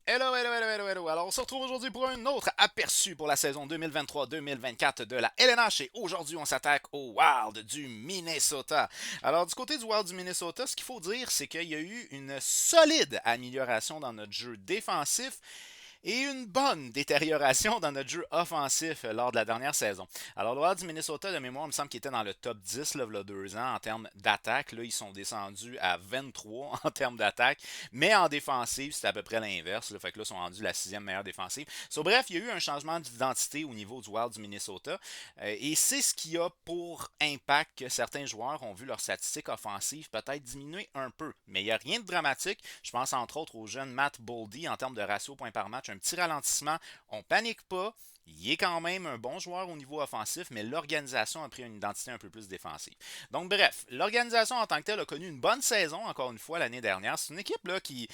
Hello, hello, hello, hello, hello. Alors, on se retrouve aujourd'hui pour un autre aperçu pour la saison 2023-2024 de la LNH. Et aujourd'hui, on s'attaque au Wild du Minnesota. Alors, du côté du Wild du Minnesota, ce qu'il faut dire, c'est qu'il y a eu une solide amélioration dans notre jeu défensif et une bonne détérioration dans notre jeu offensif lors de la dernière saison. Alors, le Wild du Minnesota, de mémoire, il me semble qu'il était dans le top 10 là, il y a 2 ans en termes d'attaque. Là, ils sont descendus à 23 en termes d'attaque, mais en défensive, c'est à peu près l'inverse. Là, fait que là, ils sont rendus la sixième meilleure défensive. So, bref, il y a eu un changement d'identité au niveau du Wild du Minnesota, et c'est ce qui a pour impact que certains joueurs ont vu leurs statistiques offensives peut-être diminuer un peu. Mais il n'y a rien de dramatique. Je pense entre autres au jeune Matt Boldy en termes de ratio points par match, un petit ralentissement. On panique pas. Il est quand même un bon joueur au niveau offensif, mais l'organisation a pris une identité un peu plus défensive. Donc bref, l'organisation en tant que telle a connu une bonne saison, encore une fois, l'année dernière. C'est une équipe là, qui,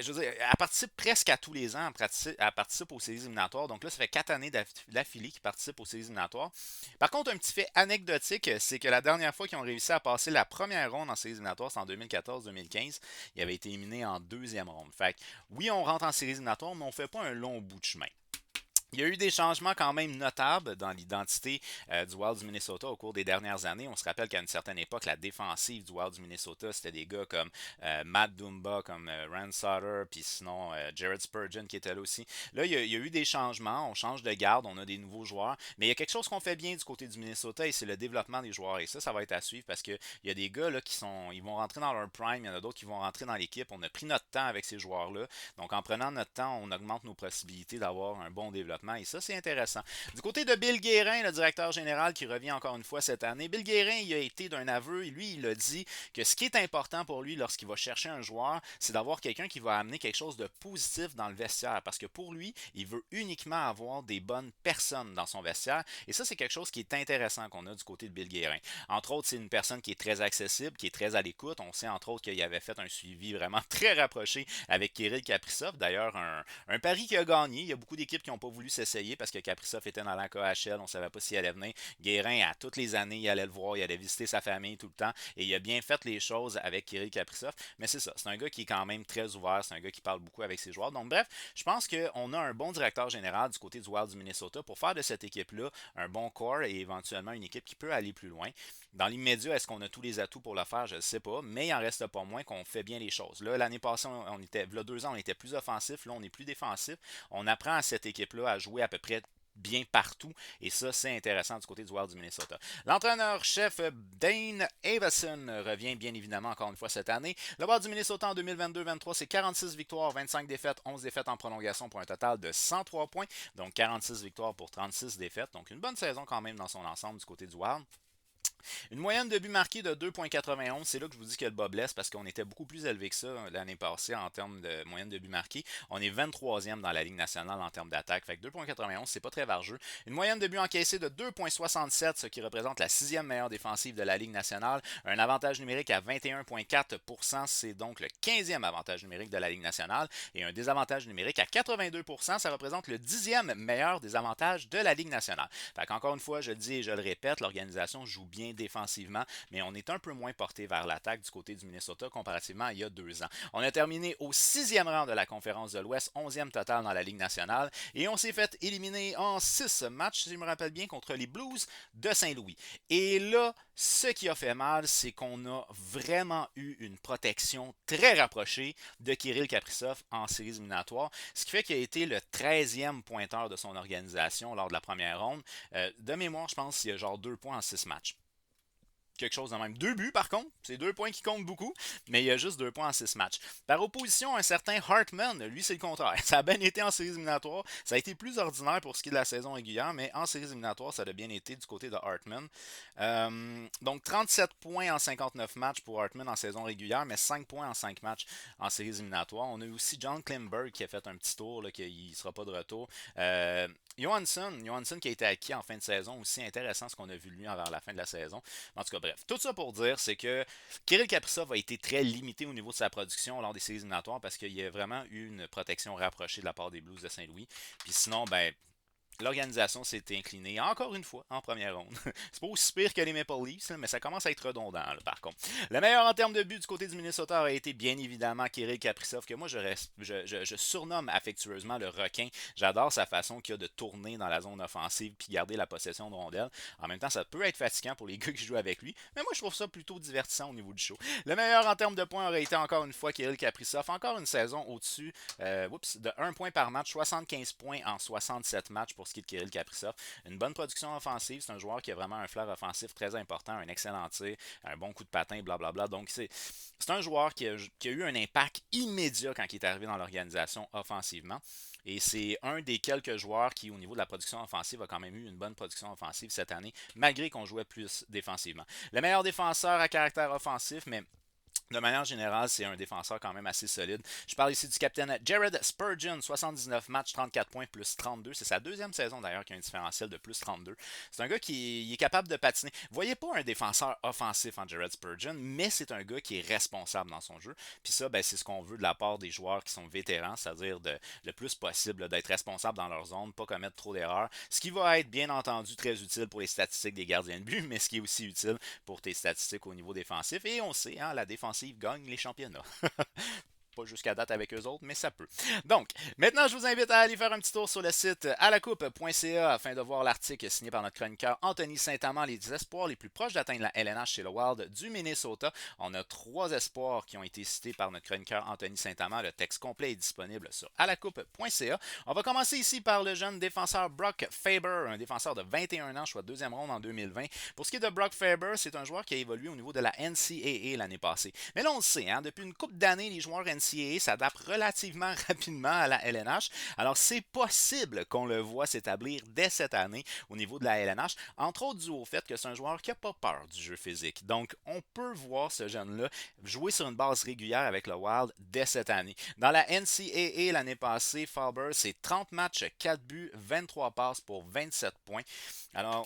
je veux dire, elle participe presque à tous les ans, elle participe aux séries éliminatoires. Donc là, ça fait 4 années d'affilée qu'ils participent aux séries éliminatoires. Par contre, un petit fait anecdotique, c'est que la dernière fois qu'ils ont réussi à passer la première ronde en séries éliminatoires, c'est en 2014-2015. Ils avaient été éliminés en deuxième ronde. Fait que, oui, on rentre en séries éliminatoires, mais on fait pas un long bout de chemin. Il y a eu des changements quand même notables dans l'identité du Wild du Minnesota au cours des dernières années. On se rappelle qu'à une certaine époque, la défensive du Wild du Minnesota, c'était des gars comme Matt Dumba, comme Rand Sutter, puis sinon Jared Spurgeon qui était là aussi. Là, il y a eu des changements. On change de garde, on a des nouveaux joueurs. Mais il y a quelque chose qu'on fait bien du côté du Minnesota et c'est le développement des joueurs. Et ça va être à suivre parce qu'il y a des gars là, ils vont rentrer dans leur prime. Il y en a d'autres qui vont rentrer dans l'équipe. On a pris notre temps avec ces joueurs-là. Donc, en prenant notre temps, on augmente nos possibilités d'avoir un bon développement. Et ça, c'est intéressant. Du côté de Bill Guérin, le directeur général qui revient encore une fois cette année, Bill Guérin, il a été d'un aveu. Lui, il a dit que ce qui est important pour lui lorsqu'il va chercher un joueur, c'est d'avoir quelqu'un qui va amener quelque chose de positif dans le vestiaire. Parce que pour lui, il veut uniquement avoir des bonnes personnes dans son vestiaire. Et ça, c'est quelque chose qui est intéressant qu'on a du côté de Bill Guérin. Entre autres, c'est une personne qui est très accessible, qui est très à l'écoute. On sait entre autres qu'il avait fait un suivi vraiment très rapproché avec Kirill Kaprizov. D'ailleurs, un pari qui a gagné. Il y a beaucoup d'équipes qui n'ont pas voulu s'essayer parce que Kaprizov était dans la KHL. On ne savait pas s'il allait venir. Guérin, à toutes les années, il allait le voir. Il allait visiter sa famille tout le temps. Et il a bien fait les choses avec Kirill Kaprizov. Mais c'est ça. C'est un gars qui est quand même très ouvert. C'est un gars qui parle beaucoup avec ses joueurs. Donc, bref, je pense qu'on a un bon directeur général du côté du Wild du Minnesota pour faire de cette équipe-là un bon corps et éventuellement une équipe qui peut aller plus loin. Dans l'immédiat, est-ce qu'on a tous les atouts pour le faire? Je ne sais pas, mais il en reste pas moins qu'on fait bien les choses. Là, l'année passée, on était, là, 2 ans, on était plus offensif. Là, on est plus défensif. On apprend à cette équipe-là à jouer à peu près bien partout. Et ça, c'est intéressant du côté du Wild du Minnesota. L'entraîneur-chef Dane Avison revient bien évidemment encore une fois cette année. Le Wild du Minnesota en 2022-23, c'est 46 victoires, 25 défaites, 11 défaites en prolongation pour un total de 103 points. Donc 46 victoires pour 36 défaites. Donc une bonne saison quand même dans son ensemble du côté du Wild. Une moyenne de buts marqués de 2,91, c'est là que je vous dis que le bas blesse parce qu'on était beaucoup plus élevé que ça l'année passée en termes de moyenne de buts marqués. On est 23e dans la Ligue nationale en termes d'attaque. Fait que 2,91, c'est pas très vargeux. Une moyenne de buts encaissés de 2,67, ce qui représente la sixième meilleure défensive de la Ligue nationale. Un avantage numérique à 21,4%, c'est donc le 15e avantage numérique de la Ligue nationale. Et un désavantage numérique à 82%, ça représente le 10e meilleur désavantage de la Ligue nationale. Fait qu'encore une fois, je le dis et je le répète, l'organisation joue bien défensivement, mais on est un peu moins porté vers l'attaque du côté du Minnesota comparativement à il y a 2 ans. On a terminé au sixième rang de la conférence de l'Ouest, 11e total dans la Ligue nationale, et on s'est fait éliminer en 6 matchs, si je me rappelle bien, contre les Blues de Saint-Louis. Et là, ce qui a fait mal, c'est qu'on a vraiment eu une protection très rapprochée de Kirill Kaprizov en séries éliminatoires, ce qui fait qu'il a été le 13e pointeur de son organisation lors de la première ronde. De mémoire, je pense qu'il y a genre 2 points en 6 matchs, quelque chose de même. 2 buts, par contre. C'est 2 points qui comptent beaucoup, mais il y a juste 2 points en 6 matchs. Par opposition, un certain Hartman, lui, c'est le contraire. Ça a bien été en séries éliminatoires. Ça a été plus ordinaire pour ce qui est de la saison régulière, mais en séries éliminatoires, ça a bien été du côté de Hartman. Donc, 37 points en 59 matchs pour Hartman en saison régulière, mais 5 points en 5 matchs en séries éliminatoires. On a eu aussi John Klimberg qui a fait un petit tour, là, qu'il ne sera pas de retour. Johansson qui a été acquis en fin de saison, aussi intéressant ce qu'on a vu lui vers la fin de la saison. En tout cas, bref, tout ça pour dire, c'est que Kirill Kaprizov a été très limité au niveau de sa production lors des séries éliminatoires parce qu'il y a vraiment eu une protection rapprochée de la part des Blues de Saint-Louis. Puis sinon, ben, l'organisation s'est inclinée encore une fois en première ronde. C'est pas aussi pire que les Maple Leafs, mais ça commence à être redondant par contre. Le meilleur en termes de but du côté du Minnesota aurait été bien évidemment Kirill Kaprizov, que moi je surnomme affectueusement le requin. J'adore sa façon qu'il a de tourner dans la zone offensive puis garder la possession de rondelle. En même temps, ça peut être fatigant pour les gars qui jouent avec lui, mais moi je trouve ça plutôt divertissant au niveau du show. Le meilleur en termes de points aurait été encore une fois Kirill Kaprizov, encore une saison au-dessus de 1 point par match, 75 points en 67 matchs pour ce qui est de Kirill Kaprizov. Une bonne production offensive, c'est un joueur qui a vraiment un flair offensif très important, un excellent tir, un bon coup de patin, blablabla. Donc c'est un joueur qui a eu un impact immédiat quand il est arrivé dans l'organisation offensivement. Et c'est un des quelques joueurs qui, au niveau de la production offensive, a quand même eu une bonne production offensive cette année, malgré qu'on jouait plus défensivement. Le meilleur défenseur à caractère offensif, mais de manière générale, c'est un défenseur quand même assez solide. Je parle ici du capitaine Jared Spurgeon, 79 matchs, 34 points, plus 32. C'est sa deuxième saison d'ailleurs qui a un différentiel de plus 32. C'est un gars qui est capable de patiner. Vous voyez pas un défenseur offensif en Jared Spurgeon, mais c'est un gars qui est responsable dans son jeu. Puis ça, ben, c'est ce qu'on veut de la part des joueurs qui sont vétérans, c'est-à-dire le plus possible d'être responsable dans leur zone, pas commettre trop d'erreurs. Ce qui va être bien entendu très utile pour les statistiques des gardiens de but, mais ce qui est aussi utile pour tes statistiques au niveau défensif. Et on sait, hein, la défensive gagne les championnats. Pas jusqu'à date avec eux autres, mais ça peut. Donc, maintenant, je vous invite à aller faire un petit tour sur le site alacoupe.ca afin de voir l'article signé par notre chroniqueur Anthony Saint-Amand, les espoirs les plus proches d'atteindre la LNH chez le Wild du Minnesota. On a 3 espoirs qui ont été cités par notre chroniqueur Anthony Saint-Amand. Le texte complet est disponible sur alacoupe.ca. On va commencer ici par le jeune défenseur Brock Faber, un défenseur de 21 ans, choix de deuxième ronde en 2020. Pour ce qui est de Brock Faber, c'est un joueur qui a évolué au niveau de la NCAA l'année passée. Mais là, on le sait, hein, depuis une couple d'années, les joueurs NCAA s'adapte relativement rapidement à la LNH. Alors, c'est possible qu'on le voit s'établir dès cette année au niveau de la LNH, entre autres dû au fait que c'est un joueur qui n'a pas peur du jeu physique. Donc, on peut voir ce jeune-là jouer sur une base régulière avec le Wild dès cette année. Dans la NCAA l'année passée, Faber, c'est 30 matchs, 4 buts, 23 passes pour 27 points. Alors,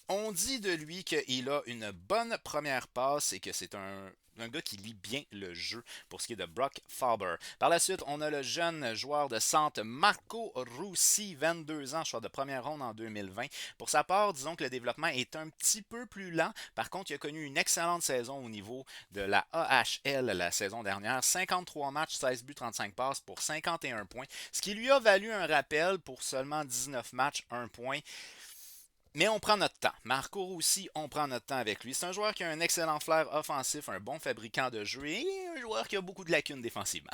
on dit de lui qu'il a une bonne première passe et que c'est un gars qui lit bien le jeu pour ce qui est de Brock Faber. Par la suite, on a le jeune joueur de centre Marco Russi, 22 ans, choix de première ronde en 2020. Pour sa part, disons que le développement est un petit peu plus lent. Par contre, il a connu une excellente saison au niveau de la AHL la saison dernière. 53 matchs, 16 buts, 35 passes pour 51 points, ce qui lui a valu un rappel pour seulement 19 matchs, 1 point. Mais on prend notre temps. Marco Rossi, on prend notre temps avec lui. C'est un joueur qui a un excellent flair offensif, un bon fabricant de jeu et un joueur qui a beaucoup de lacunes défensivement.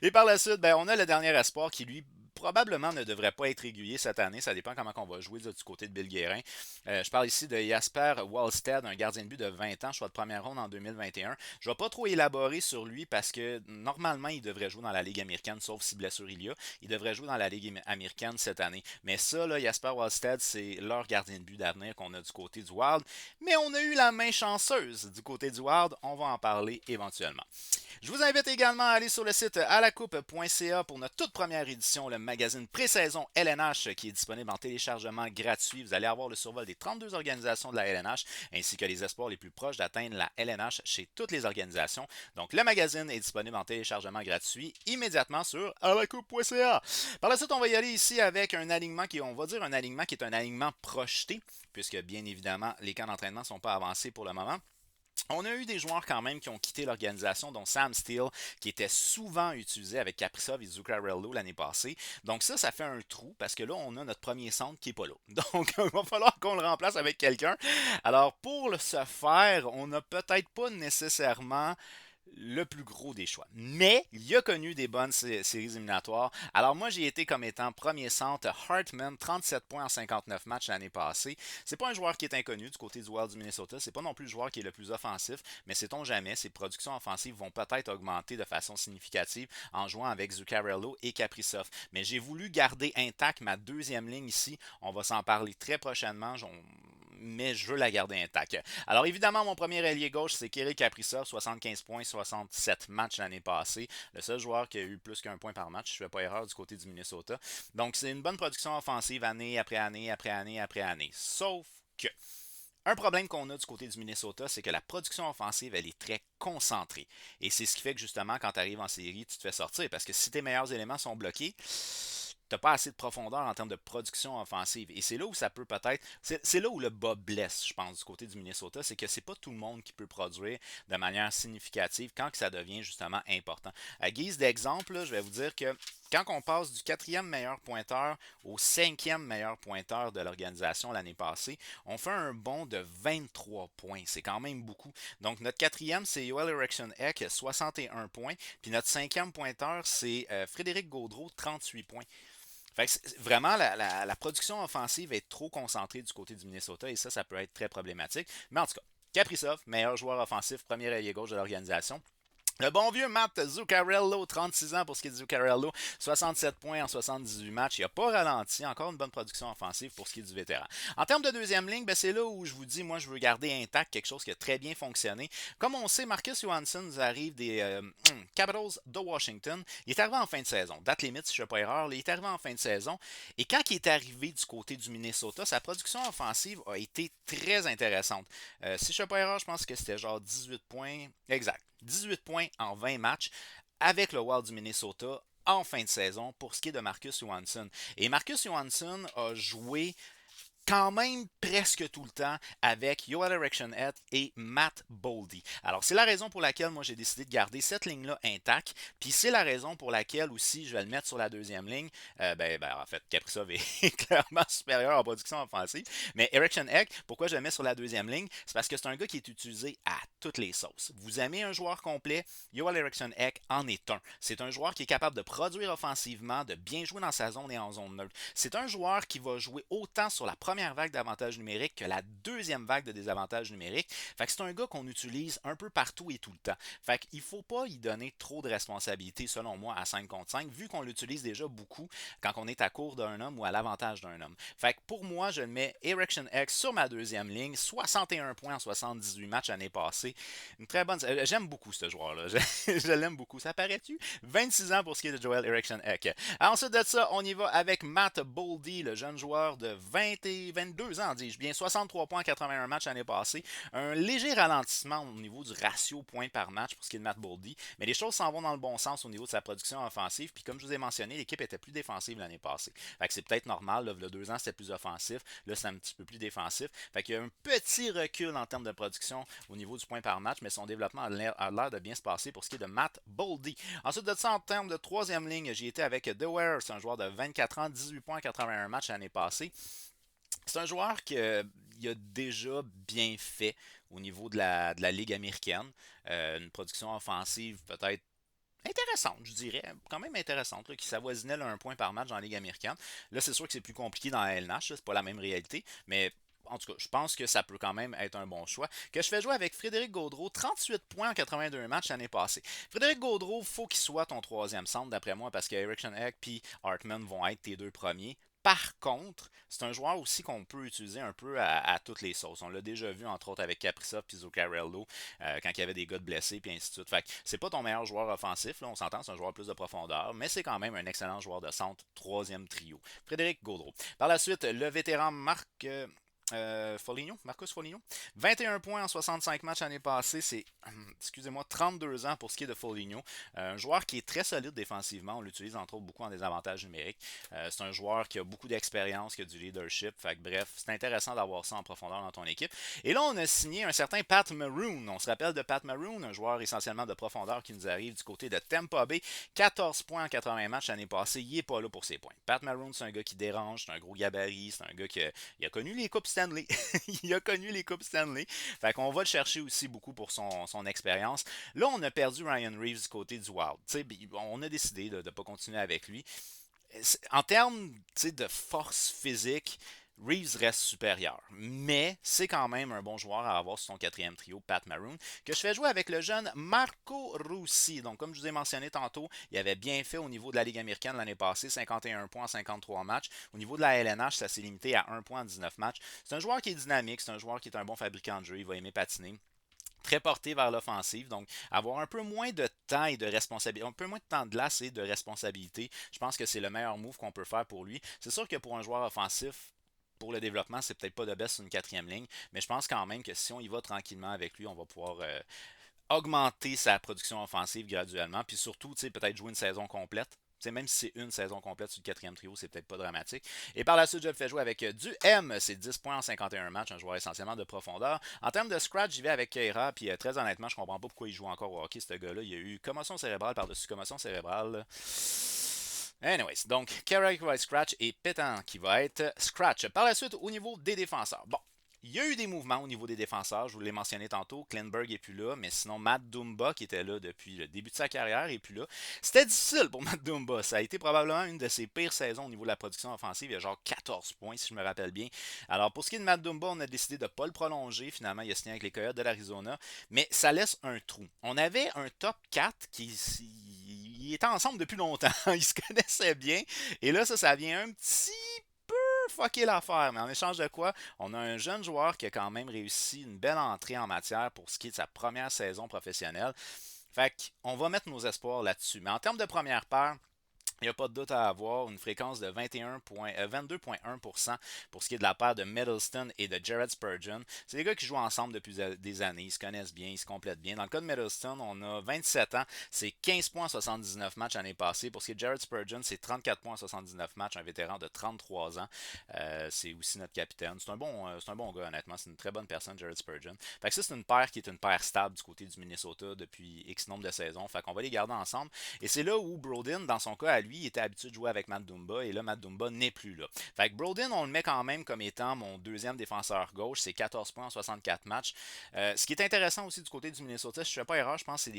Et par la suite, ben, on a le dernier espoir qui, lui, probablement ne devrait pas être régulier cette année. Ça dépend comment on va jouer du côté de Bill Guérin. Je parle ici de Jasper Wallstead, un gardien de but de 20 ans, choix de première ronde en 2021. Je ne vais pas trop élaborer sur lui parce que normalement, il devrait jouer dans la Ligue américaine, sauf si blessure il y a. Il devrait jouer dans la Ligue américaine cette année. Mais ça, là, Jasper Wallstead, c'est leur gardien de but d'avenir qu'on a du côté du Wild. Mais on a eu la main chanceuse du côté du Wild. On va en parler éventuellement. Je vous invite également à aller sur le site alacoupe.ca pour notre toute première édition, le magazine pré-saison LNH qui est disponible en téléchargement gratuit. Vous allez avoir le survol des 32 organisations de la LNH ainsi que les espoirs les plus proches d'atteindre la LNH chez toutes les organisations. Donc le magazine est disponible en téléchargement gratuit immédiatement sur alacoupe.ca. Par la suite, on va y aller ici avec un alignement qui, on va dire un alignement qui est un alignement projeté puisque bien évidemment les camps d'entraînement ne sont pas avancés pour le moment. On a eu des joueurs quand même qui ont quitté l'organisation, dont Sam Steele, qui était souvent utilisé avec Kaprizov et Zuccarello l'année passée. Donc ça fait un trou parce que là, on a notre premier centre qui n'est pas là. Donc, il va falloir qu'on le remplace avec quelqu'un. Alors, pour ce faire, on n'a peut-être pas nécessairement le plus gros des choix. Mais il a connu des bonnes séries éliminatoires. Alors moi, j'ai été comme étant premier centre Hartman, 37 points en 59 matchs l'année passée. C'est pas un joueur qui est inconnu du côté du Wild du Minnesota. C'est pas non plus le joueur qui est le plus offensif, mais sait-on jamais, ses productions offensives vont peut-être augmenter de façon significative en jouant avec Zuccarello et Kaprizov. Mais j'ai voulu garder intact ma deuxième ligne ici. On va s'en parler très prochainement. Mais je veux la garder intacte. Alors évidemment, mon premier ailier gauche, c'est Kirill Kaprizov, 75 points, 67 matchs l'année passée. Le seul joueur qui a eu plus qu'un point par match, je ne fais pas erreur du côté du Minnesota. Donc c'est une bonne production offensive année après année après année après année. Sauf que un problème qu'on a du côté du Minnesota, c'est que la production offensive, elle est très concentrée. Et c'est ce qui fait que justement, quand tu arrives en série, tu te fais sortir. Parce que si tes meilleurs éléments sont bloqués, t'as pas assez de profondeur en termes de production offensive. Et c'est là où ça peut peut-être. C'est là où le bas blesse, je pense, du côté du Minnesota. C'est que c'est pas tout le monde qui peut produire de manière significative quand que ça devient justement important. À guise d'exemple, là, je vais vous dire que quand on passe du quatrième meilleur pointeur au cinquième meilleur pointeur de l'organisation l'année passée, on fait un bond de 23 points. C'est quand même beaucoup. Donc, notre quatrième, c'est Yoel Erection Eck, 61 points. Puis notre cinquième pointeur, c'est Frédéric Gaudreau, 38 points. Fait que vraiment, la production offensive est trop concentrée du côté du Minnesota et ça peut être très problématique. Mais en tout cas, Kaprizov, meilleur joueur offensif, premier ailier gauche de l'organisation. Le bon vieux Matt Zuccarello, 36 ans pour ce qui est de Zuccarello, 67 points en 78 matchs. Il n'a pas ralenti, encore une bonne production offensive pour ce qui est du vétéran. En termes de deuxième ligne, ben c'est là où je vous dis, moi je veux garder intact quelque chose qui a très bien fonctionné. Comme on sait, Marcus Johansson nous arrive des Capitals de Washington. Il est arrivé en fin de saison. Date limite, si je ne fais pas erreur, il est arrivé en fin de saison. Et quand il est arrivé du côté du Minnesota, sa production offensive a été très intéressante. Si je ne fais pas erreur, je pense que c'était genre 18 points. Exact. 18 points en 20 matchs avec le Wild du Minnesota en fin de saison pour ce qui est de Marcus Johansson. Et Marcus Johansson a joué quand même presque tout le temps avec Yoel Erectionhead et Matt Boldy. Alors, c'est la raison pour laquelle moi j'ai décidé de garder cette ligne-là intacte. Puis c'est la raison pour laquelle aussi je vais le mettre sur la deuxième ligne. En fait, Kaprizov est clairement supérieur en production offensive. Mais Erectionhead, pourquoi je le mets sur la deuxième ligne? C'est parce que c'est un gars qui est utilisé à toutes les sauces. Vous aimez un joueur complet, Yoel Erectionhead en est un. C'est un joueur qui est capable de produire offensivement, de bien jouer dans sa zone et en zone neutre. C'est un joueur qui va jouer autant sur la première vague d'avantages numériques que la deuxième vague de désavantages numériques. Fait que c'est un gars qu'on utilise un peu partout et tout le temps. Fait qu'il ne faut pas y donner trop de responsabilités, selon moi, à 5 contre 5, vu qu'on l'utilise déjà beaucoup quand on est à court d'un homme ou à l'avantage d'un homme. Fait que pour moi, je le mets Erection X sur ma deuxième ligne, 61 points en 78 matchs l'année passée. Une très bonne. J'aime beaucoup ce joueur-là. Je l'aime beaucoup. Ça paraît-tu? 26 ans pour ce qui est de Joel Erection X. Ensuite de ça, on y va avec Matt Boldy, le jeune joueur de 20 et 22 ans, dis-je bien, 63 points en 81 matchs l'année passée. Un léger ralentissement au niveau du ratio points par match pour ce qui est de Matt Boldy, mais les choses s'en vont dans le bon sens au niveau de sa production offensive. Puis comme je vous ai mentionné, l'équipe était plus défensive l'année passée. Fait que c'est peut-être normal, là, il y a 2 ans c'était plus offensif, là c'est un petit peu plus défensif. Fait qu'il y a un petit recul en termes de production au niveau du point par match, mais son développement a l'air de bien se passer pour ce qui est de Matt Boldy. Ensuite de ça, en termes de troisième ligne, j'y étais avec DeWare, c'est un joueur de 24 ans, 18 points en 81 matchs l'année passée. C'est un joueur qui a déjà bien fait au niveau de la Ligue américaine. Une production offensive peut-être intéressante, je dirais, quand même intéressante, là, qui s'avoisinait là, un point par match dans la Ligue américaine. Là, c'est sûr que c'est plus compliqué dans la LNH, c'est pas la même réalité, mais en tout cas, je pense que ça peut quand même être un bon choix. Que je fais jouer avec Frédéric Gaudreau, 38 points en 82 matchs l'année passée. Frédéric Gaudreau, faut qu'il soit ton troisième centre, d'après moi, parce que Eric Schoenheck et Hartman vont être tes deux premiers. Par contre, c'est un joueur aussi qu'on peut utiliser un peu à toutes les sauces. On l'a déjà vu, entre autres, avec Kaprizov et Zuccarello, quand il y avait des gars de blessés, puis ainsi de suite. Fait que c'est pas ton meilleur joueur offensif, là, on s'entend, c'est un joueur plus de profondeur, mais c'est quand même un excellent joueur de centre, troisième trio. Frédéric Gaudreau. Par la suite, le vétéran Foligno, Marcus Foligno. 21 points en 65 matchs l'année passée. C'est, excusez-moi, 32 ans pour ce qui est de Foligno. Un joueur qui est très solide défensivement. On l'utilise entre autres beaucoup en désavantage numérique. C'est un joueur qui a beaucoup d'expérience, qui a du leadership. Fait que, bref, c'est intéressant d'avoir ça en profondeur dans ton équipe. Et là, on a signé un certain Pat Maroon. On se rappelle de Pat Maroon, un joueur essentiellement de profondeur qui nous arrive du côté de Tampa Bay. 14 points en 80 matchs l'année passée. Il n'est pas là pour ses points. Pat Maroon, c'est un gars qui dérange. C'est un gros gabarit. C'est un gars qui a connu les coupes Stanley. Il a connu les coupes Stanley. Fait qu'on va le chercher aussi beaucoup pour son expérience. Là, on a perdu Ryan Reeves du côté du Wild. T'sais, on a décidé de ne pas continuer avec lui. En termes de force physique, Reeves reste supérieur. Mais c'est quand même un bon joueur à avoir sur son quatrième trio, Pat Maroon, que je fais jouer avec le jeune Marco Russi. Donc, comme je vous ai mentionné tantôt, il avait bien fait au niveau de la Ligue américaine l'année passée, 51 points en 53 matchs. Au niveau de la LNH, ça s'est limité à 1 point en 19 matchs. C'est un joueur qui est dynamique, c'est un joueur qui est un bon fabricant de jeu, il va aimer patiner très porté vers l'offensive. Donc, avoir un peu moins de temps et de responsabilité, un peu moins de temps de glace et de responsabilité, je pense que c'est le meilleur move qu'on peut faire pour lui. C'est sûr que pour un joueur offensif, pour le développement, c'est peut-être pas de best sur une quatrième ligne, mais je pense quand même que si on y va tranquillement avec lui, on va pouvoir augmenter sa production offensive graduellement, puis surtout, peut-être jouer une saison complète. même si c'est une saison complète sur le quatrième trio, c'est peut-être pas dramatique. Et par la suite, je le fais jouer avec du M. C'est 10 points en 51 matchs, un joueur essentiellement de profondeur. En termes de scratch, j'y vais avec Keira. Puis très honnêtement, je comprends pas pourquoi il joue encore au hockey, ce gars-là. Il a eu commotion cérébrale par-dessus commotion cérébrale. Anyways, donc Keira qui va être scratch et Pétan qui va être scratch. Par la suite, au niveau des défenseurs. Bon, il y a eu des mouvements au niveau des défenseurs, je vous l'ai mentionné tantôt. Klenberg n'est plus là, mais sinon Matt Dumba, qui était là depuis le début de sa carrière, n'est plus là. C'était difficile pour Matt Dumba. Ça a été probablement une de ses pires saisons au niveau de la production offensive. Il y a genre 14 points, si je me rappelle bien. Alors, pour ce qui est de Matt Dumba, on a décidé de ne pas le prolonger. Finalement, il a signé avec les Coyotes de l'Arizona. Mais ça laisse un trou. On avait un top 4 qui ils étaient ensemble depuis longtemps. Ils se connaissaient bien. Et là, ça vient un petit fucker l'affaire. Mais en échange de quoi, on a un jeune joueur qui a quand même réussi une belle entrée en matière pour ce qui est de sa première saison professionnelle. Fait qu'on va mettre nos espoirs là-dessus. Mais en termes de première paire, il n'y a pas de doute à avoir, une fréquence de 22,1% pour ce qui est de la paire de Middleton et de Jared Spurgeon. C'est des gars qui jouent ensemble depuis des années, ils se connaissent bien, ils se complètent bien. Dans le cas de Middleton, on a 27 ans, c'est 15 points en 79 matchs l'année passée. Pour ce qui est de Jared Spurgeon, c'est 34 points en 79 matchs, un vétéran de 33 ans. C'est aussi notre capitaine. C'est un bon gars, honnêtement. C'est une très bonne personne, Jared Spurgeon. Fait que ça, c'est une paire qui est une paire stable du côté du Minnesota depuis X nombre de saisons. Fait qu'on va les garder ensemble. Et c'est là où Brodin, dans son cas à lui, il était habitué de jouer avec Matt Dumba et là, Matt Dumba n'est plus là. Fait que Brodin, on le met quand même comme étant mon deuxième défenseur gauche. C'est 14 points en 64 matchs. Ce qui est intéressant aussi du côté du Minnesota, si je ne fais pas erreur, je pense que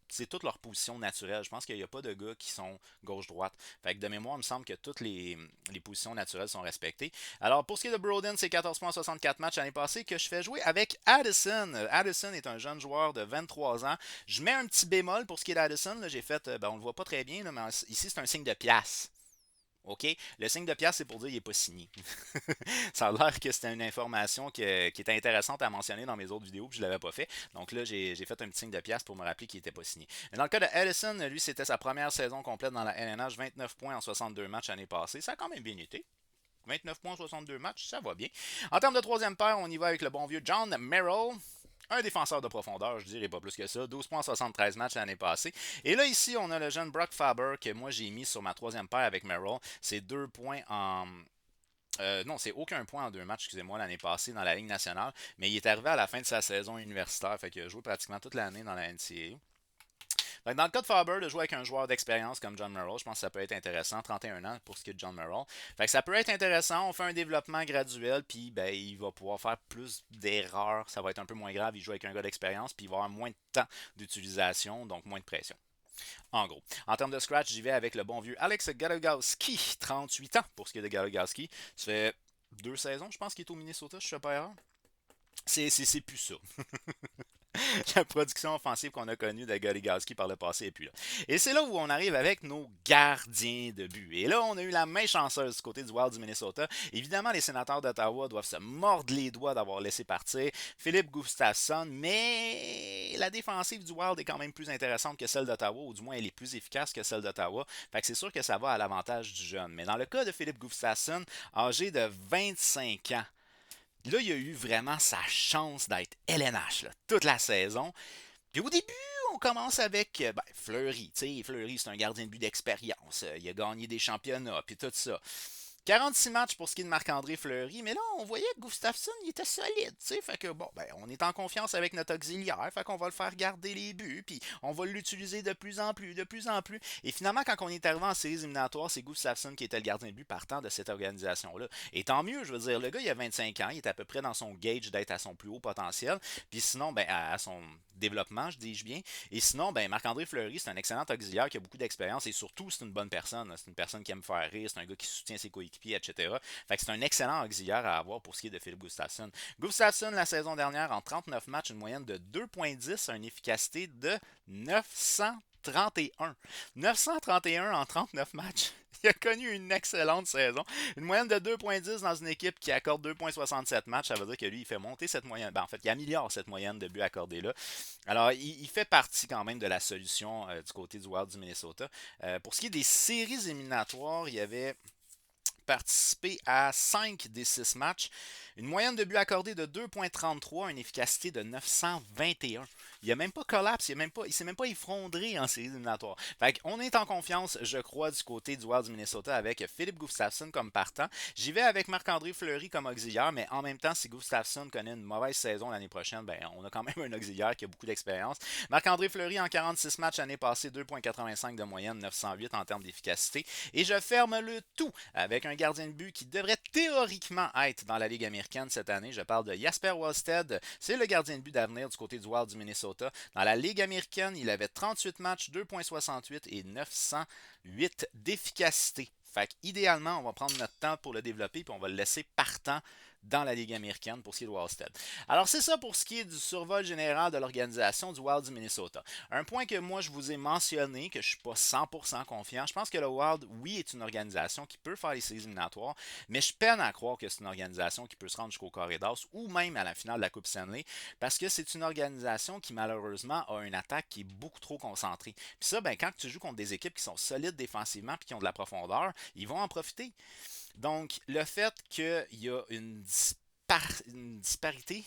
c'est toute leur position naturelle. Je pense qu'il n'y a pas de gars qui sont gauche-droite. Fait que de mémoire, il me semble que toutes les positions naturelles sont respectées. Alors, pour ce qui est de Brodin, c'est 14 points en 64 matchs l'année passée que je fais jouer avec Addison. Addison est un jeune joueur de 23 ans. Je mets un petit bémol pour ce qui est d'Addison. J'ai fait, on le voit pas très bien, là, mais ici, c'est un signe de pièce. OK? Le signe de pièce, c'est pour dire qu'il n'est pas signé. Ça a l'air que c'était une information qui était intéressante à mentionner dans mes autres vidéos, puis je ne l'avais pas fait. Donc là, j'ai fait un petit signe de pièce pour me rappeler qu'il n'était pas signé. Mais dans le cas de Ellison, lui, c'était sa première saison complète dans la LNH, 29 points en 62 matchs l'année passée. Ça a quand même bien été. 29 points, 62 matchs, ça va bien. En termes de troisième paire, on y va avec le bon vieux John Merrill. Un défenseur de profondeur, je dirais pas plus que ça. 12 points en 73 matchs l'année passée. Et là, ici, on a le jeune Brock Faber que moi j'ai mis sur ma troisième paire avec Merrill. C'est 2 points en. Non, c'est aucun point en 2 matchs, excusez-moi, l'année passée dans la Ligue nationale. Mais il est arrivé à la fin de sa saison universitaire. Fait qu'il a joué pratiquement toute l'année dans la NCAA. Dans le cas de Faber, de jouer avec un joueur d'expérience comme John Merrill, je pense que ça peut être intéressant. 31 ans pour ce qui est de John Merrill. Fait que ça peut être intéressant. On fait un développement graduel, puis il va pouvoir faire plus d'erreurs. Ça va être un peu moins grave. Il joue avec un gars d'expérience, puis il va avoir moins de temps d'utilisation, donc moins de pression. En gros. En termes de scratch, j'y vais avec le bon vieux Alex Galogowski, 38 ans pour ce qui est de Galogowski. Ça fait 2 saisons, je pense, qu'il est au Minnesota, je ne sais pas erreur. C'est plus ça. La production offensive qu'on a connue de Goligoski par le passé n'est plus là. Et c'est là où on arrive avec nos gardiens de but. Et là, on a eu la main chanceuse du côté du Wild du Minnesota. Évidemment, les sénateurs d'Ottawa doivent se mordre les doigts d'avoir laissé partir Philippe Gustafsson, mais la défensive du Wild est quand même plus intéressante que celle d'Ottawa, ou du moins elle est plus efficace que celle d'Ottawa. Fait que c'est sûr que ça va à l'avantage du jeune. Mais dans le cas de Philippe Gustafsson, âgé de 25 ans, là, il a eu vraiment sa chance d'être LNH là, toute la saison. Puis au début, on commence avec Fleury. Fleury, c'est un gardien de but d'expérience. Il a gagné des championnats, puis tout ça. 46 matchs pour ce qui est de Marc-André Fleury, mais là, on voyait que Gustafsson, il était solide, fait que on est en confiance avec notre auxiliaire, fait qu'on va le faire garder les buts, puis on va l'utiliser de plus en plus, de plus en plus. Et finalement, quand on est arrivé en séries éliminatoires, c'est Gustafsson qui était le gardien de but partant de cette organisation-là. Et tant mieux, je veux dire, le gars, il a 25 ans, il est à peu près dans son gauge d'être à son plus haut potentiel, puis sinon, à son développement, je dis-je bien. Et sinon, Marc-André Fleury, c'est un excellent auxiliaire qui a beaucoup d'expérience et surtout, c'est une bonne personne. C'est une personne qui aime faire rire, c'est un gars qui soutient ses coéquipiers, etc. Fait que c'est un excellent auxiliaire à avoir pour ce qui est de Philippe Gustafsson. Gustafsson, la saison dernière, en 39 matchs, une moyenne de 2,10, une efficacité de 931. 931 en 39 matchs. Il a connu une excellente saison. Une moyenne de 2,10 dans une équipe qui accorde 2,67 matchs. Ça veut dire que lui, il fait monter cette moyenne. En fait, il améliore cette moyenne de buts accordés là. Alors, il fait partie quand même de la solution du côté du Wild du Minnesota. Pour ce qui est des séries éliminatoires, il y avait participé à 5 des 6 matchs, une moyenne de buts accordés de 2,33, une efficacité de 921. Il n'a même pas collapse, il s'est même pas effondré en séries éliminatoires. Fait qu'on est en confiance, je crois, du côté du Wild du Minnesota avec Philippe Gustafsson comme partant. J'y vais avec Marc-André Fleury comme auxiliaire, mais en même temps, si Gustafsson connaît une mauvaise saison l'année prochaine, ben, on a quand même un auxiliaire qui a beaucoup d'expérience. Marc-André Fleury en 46 matchs l'année passée, 2,85 de moyenne, 908 en termes d'efficacité. Et je ferme le tout avec un gardien de but qui devrait théoriquement être dans la Ligue américaine cette année. Je parle de Jasper Wallstedt. C'est le gardien de but d'avenir du côté du Wild du Minnesota. Dans la Ligue américaine, il avait 38 matchs, 2,68 et 908 d'efficacité. Fait idéalement, on va prendre notre temps pour le développer puis on va le laisser partant dans la Ligue américaine pour ce qui est de Wallstedt. Alors c'est ça pour ce qui est du survol général de l'organisation du Wild du Minnesota. Un point que moi je vous ai mentionné, que je ne suis pas 100% confiant, je pense que le Wild, oui, est une organisation qui peut faire les séries éliminatoires, mais je peine à croire que c'est une organisation qui peut se rendre jusqu'au carré d'as ou même à la finale de la Coupe Stanley, parce que c'est une organisation qui malheureusement a une attaque qui est beaucoup trop concentrée. Puis ça, ben, quand tu joues contre des équipes qui sont solides défensivement et qui ont de la profondeur, ils vont en profiter. Donc, le fait qu'il y a une disparité,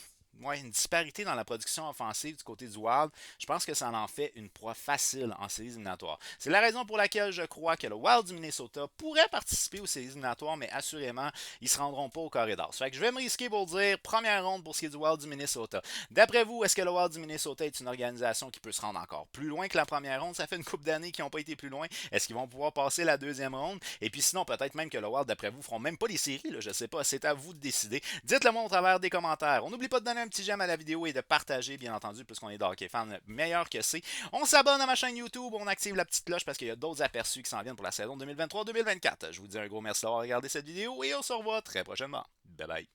une disparité dans la production offensive du côté du Wild, je pense que ça en fait une proie facile en séries éliminatoires. C'est la raison pour laquelle je crois que le Wild du Minnesota pourrait participer aux séries éliminatoires, mais assurément, ils ne se rendront pas au carré d'as. Fait que je vais me risquer pour le dire, première ronde pour ce qui est du Wild du Minnesota. D'après vous, est-ce que le Wild du Minnesota est une organisation qui peut se rendre encore plus loin que la première ronde? Ça fait une couple d'années qu'ils n'ont pas été plus loin. Est-ce qu'ils vont pouvoir passer la deuxième ronde? Et puis sinon, peut-être même que le Wild, d'après vous, feront même pas les séries, là, je sais pas, c'est à vous de décider. Dites-le moi au travers des commentaires. On n'oublie pas de donner un petit j'aime à la vidéo et de partager, bien entendu, puisqu'on est d'hockey fan meilleur que c'est. On s'abonne à ma chaîne YouTube, on active la petite cloche parce qu'il y a d'autres aperçus qui s'en viennent pour la saison 2023-2024. Je vous dis un gros merci d'avoir regardé cette vidéo et on se revoit très prochainement. Bye bye.